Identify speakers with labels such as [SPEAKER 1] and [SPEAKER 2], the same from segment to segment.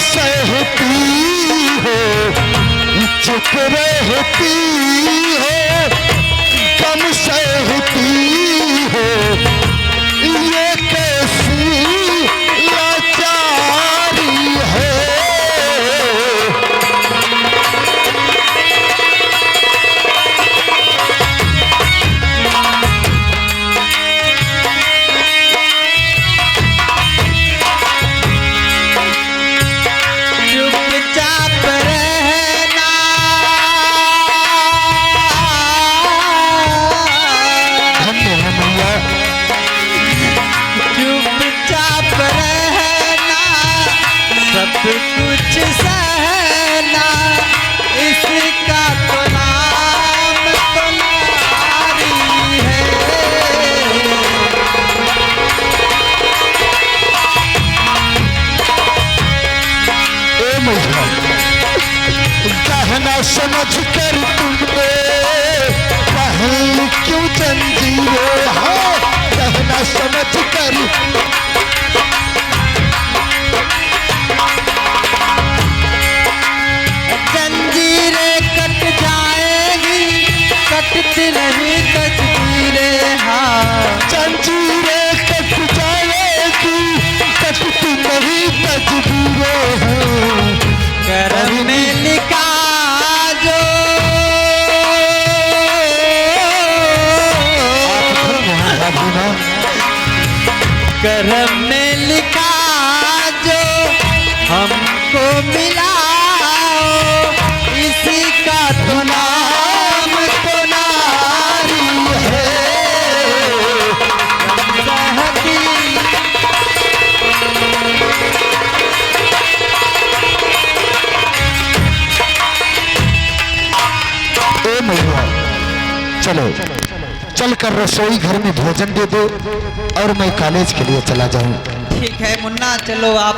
[SPEAKER 1] सहती हो, चुप रहती हो, गम सहती हो, ये कैसी लाचारी है।
[SPEAKER 2] कुछ सहना इसका तो नाम तो नारी है।
[SPEAKER 1] ए मैया कहना समझ कर तुमने पहल क्यों जंजीरें, हाँ कहना समझ कर
[SPEAKER 2] कटती नहीं तकदीरें, हाँ
[SPEAKER 1] जंजीरें कट जाएगी, कटती नहीं तकदीरें हैं।
[SPEAKER 2] करम में लिखा जो करम में लिखा जो हमको मिला, इसी का तो नाम तो नारी है। सहती
[SPEAKER 1] ए मैया चलो चल कर रसोई घर में भोजन दे दो और मैं कॉलेज के लिए चला जाऊं।
[SPEAKER 2] ठीक है मुन्ना, चलो आप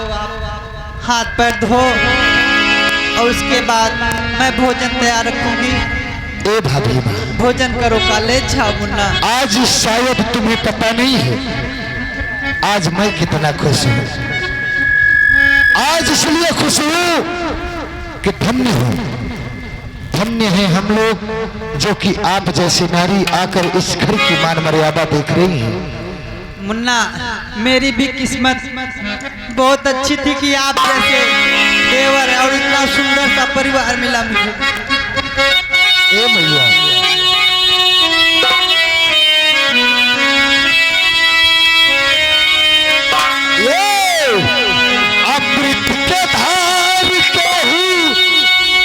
[SPEAKER 2] हाथ पैर धो और उसके बाद मैं भोजन तैयार रखूंगी।
[SPEAKER 1] ए भाभी माँ,
[SPEAKER 2] भोजन करो, कॉलेज जाओ मुन्ना।
[SPEAKER 1] आज शायद तुम्हें पता नहीं है आज मैं कितना खुश हूँ। आज इसलिए खुश हूँ कि धन्य हूँ, धन्य है हम लोग जो कि आप जैसी नारी आकर इस घर की मान मर्यादा देख रही हैं।
[SPEAKER 2] मुन्ना मेरी भी किस्मत बहुत अच्छी थी कि आप जैसे देवर और इतना सुंदर सा परिवार मिला मुझे।
[SPEAKER 1] ए मैया अमृत के धार के हूँ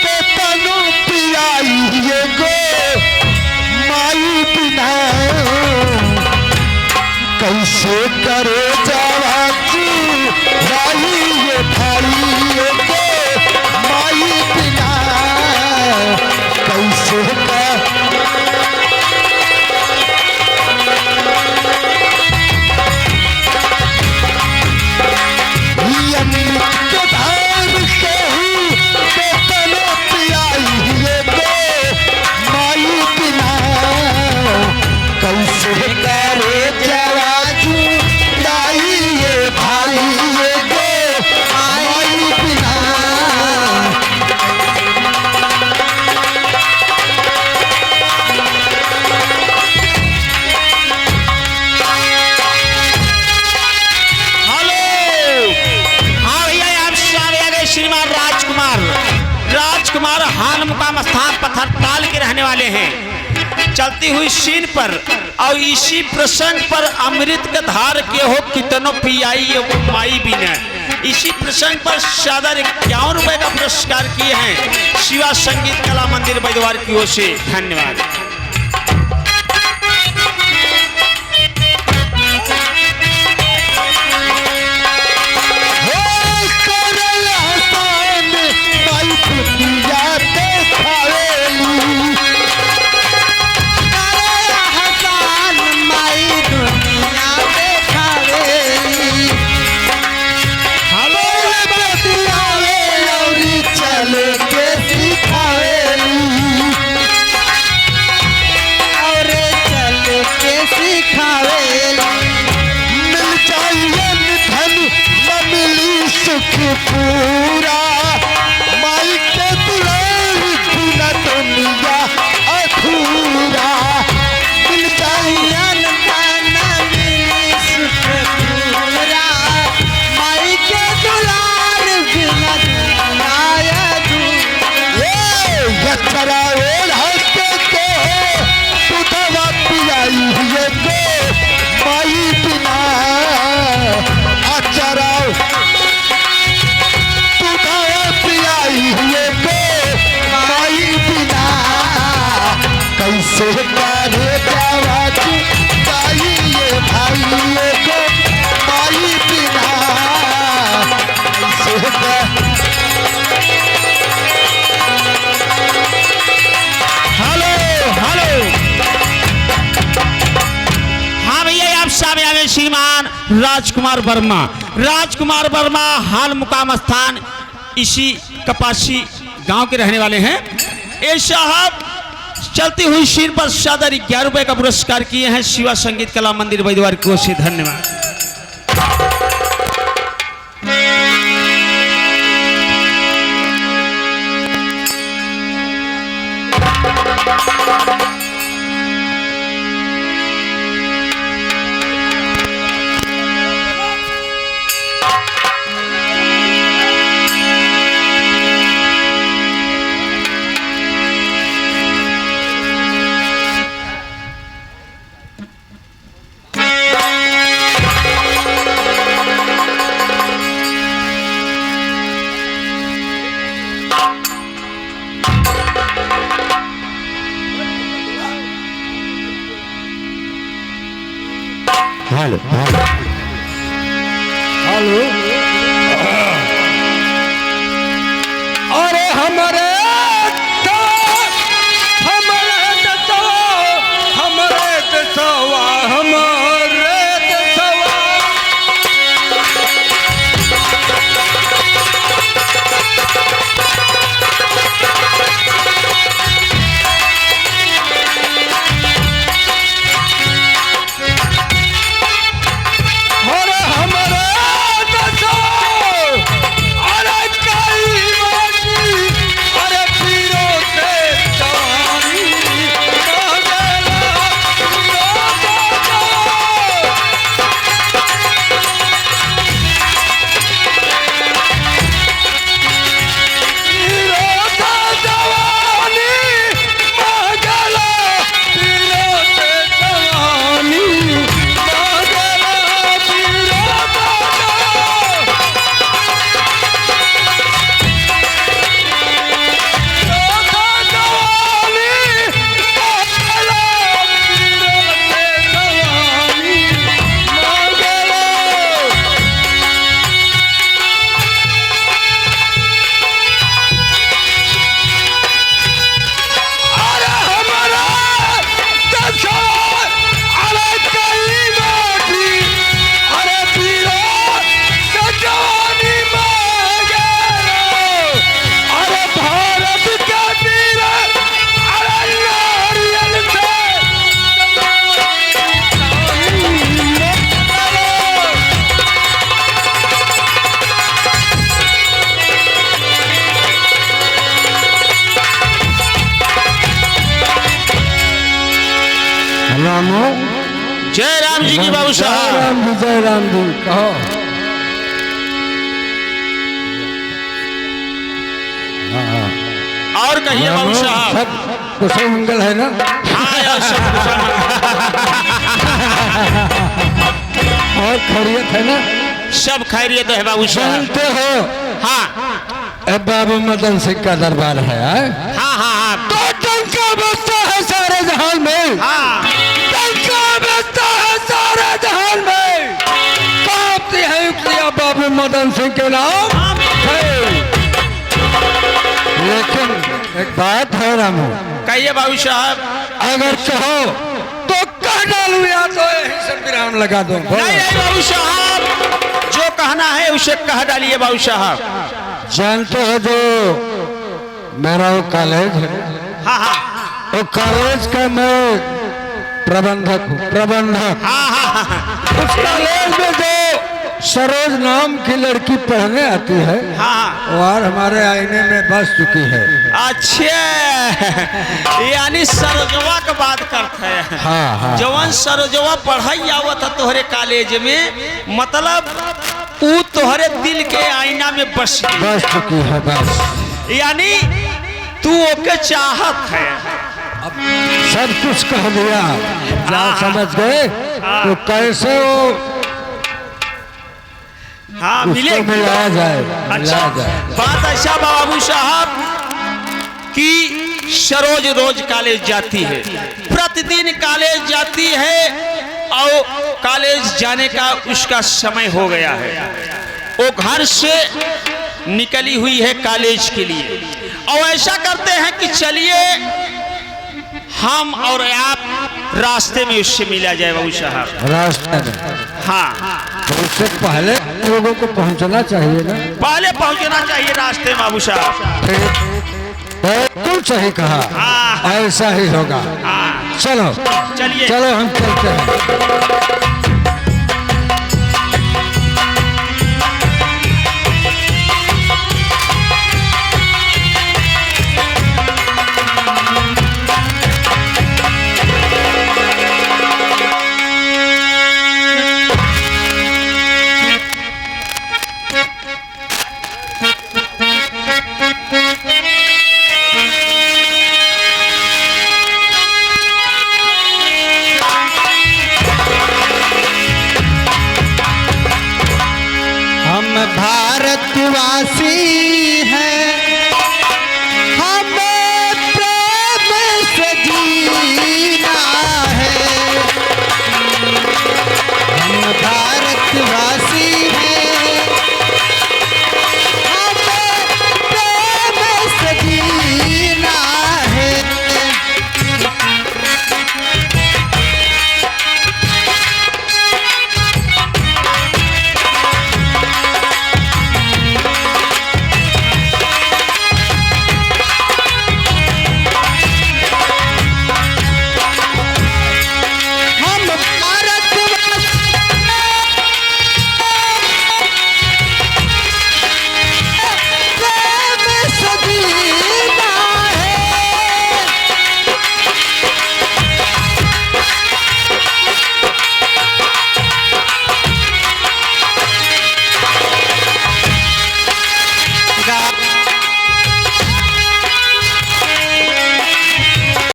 [SPEAKER 1] के तनु पियाई ये गो माई बिना कैसे करे जावाची भाई ये भाई ये गो माई बिना कैसे का
[SPEAKER 3] मुकाम स्थान पत्थर ताल के रहने वाले हैं। चलती हुई सीन पर और इसी प्रसंग पर अमृत के धार के हो कितनों पियाई माई बिना, इसी प्रसंग पर 51 रुपए का पुरस्कार किए हैं शिवा संगीत कला मंदिर बैदवार की ओर से। धन्यवाद। पूरा राजकुमार वर्मा। राजकुमार वर्मा हाल मुकाम स्थान इसी कपासी गांव के रहने वाले हैं। ये साहब चलती हुई शीर पर सादर 11 रुपए का पुरस्कार किए हैं शिवा संगीत कला मंदिर बैद्यवार की ओर से। धन्यवाद।
[SPEAKER 1] Hello hello hello. अरे हमारे
[SPEAKER 3] जय राम जी की बाबू साहब।
[SPEAKER 1] जय राम जी कहो।
[SPEAKER 3] और कहिए बाबू साहब।
[SPEAKER 1] सब कुशल मंगल है ना?
[SPEAKER 3] हाँ यार, सब कुशल
[SPEAKER 1] और खैरियत है ना?
[SPEAKER 3] सब खैरियत है बाबू साहब।
[SPEAKER 1] जानते हो?
[SPEAKER 3] हाँ
[SPEAKER 1] बाबू मदन सिंह का दरबार है।
[SPEAKER 3] हाँ हाँ हाँ
[SPEAKER 1] तो डंका बजता है सारे जहान में।
[SPEAKER 3] हाँ
[SPEAKER 1] डंका बजता है सारे जहान में। कांपती है उंगलियां बाबू मदन सिंह के नाम है। लेकिन एक बात है रामू।
[SPEAKER 3] कहिए बाबू साहब।
[SPEAKER 1] अगर कहो तो कह डालू या तो यही से विराम लगा दो।
[SPEAKER 3] नहीं नहीं बाबू साहब, जो कहना है उसे कह डालिए बाबू साहब।
[SPEAKER 1] जानते हो जो मेरा वो कॉलेज है,
[SPEAKER 3] हाँ हाँ
[SPEAKER 1] वो कॉलेज का मैं प्रबंधक हूँ। प्रबंधक।
[SPEAKER 3] हाँ हाँ हाँ
[SPEAKER 1] उस कॉलेज में जो सरोज नाम की लड़की पढ़ने आती है,
[SPEAKER 3] हाँ
[SPEAKER 1] वो और हमारे आईने में बस चुकी है।
[SPEAKER 3] अच्छा, यानी सरोजवा का बात करते हैं।
[SPEAKER 1] हाँ हाँ।
[SPEAKER 3] जवन सरोजवा पढ़ाई आवत है तोहरे कॉलेज में, मतलब वो तोहरे दिल के आईना में बस
[SPEAKER 1] चुकी है बस।
[SPEAKER 3] यानी तू ओके चाहत है।
[SPEAKER 1] अब सब कुछ कह दिया, क्या समझ गए? तो कैसे वो
[SPEAKER 3] हाँ
[SPEAKER 1] उसको मिलाया जाए,
[SPEAKER 3] अच्छा
[SPEAKER 1] मिलाया जाए।
[SPEAKER 3] बात ऐसा बाबू साहब कि सरोज रोज कॉलेज जाती है, प्रतिदिन कॉलेज जाती है और कॉलेज जाने का उसका समय हो गया है। वो घर से निकली हुई है कॉलेज के लिए, और ऐसा करते हैं कि चलिए हम और आप रास्ते में उससे मिला जाए बाबू साहब।
[SPEAKER 1] रास्ते में
[SPEAKER 3] हाँ
[SPEAKER 4] तो उससे पहले लोगों को पहुंचना चाहिए ना।
[SPEAKER 3] पहले पहुंचना चाहिए रास्ते में बाबू साहब।
[SPEAKER 4] बिल्कुल सही कहा,
[SPEAKER 3] हाँ।
[SPEAKER 4] ऐसा ही होगा।
[SPEAKER 3] हाँ,
[SPEAKER 4] चलो
[SPEAKER 3] चलिए।
[SPEAKER 4] चलो हम चलते हैं।
[SPEAKER 2] हम भारतवासी हैं, हमें प्रेम से जीना है। हम भारतवासी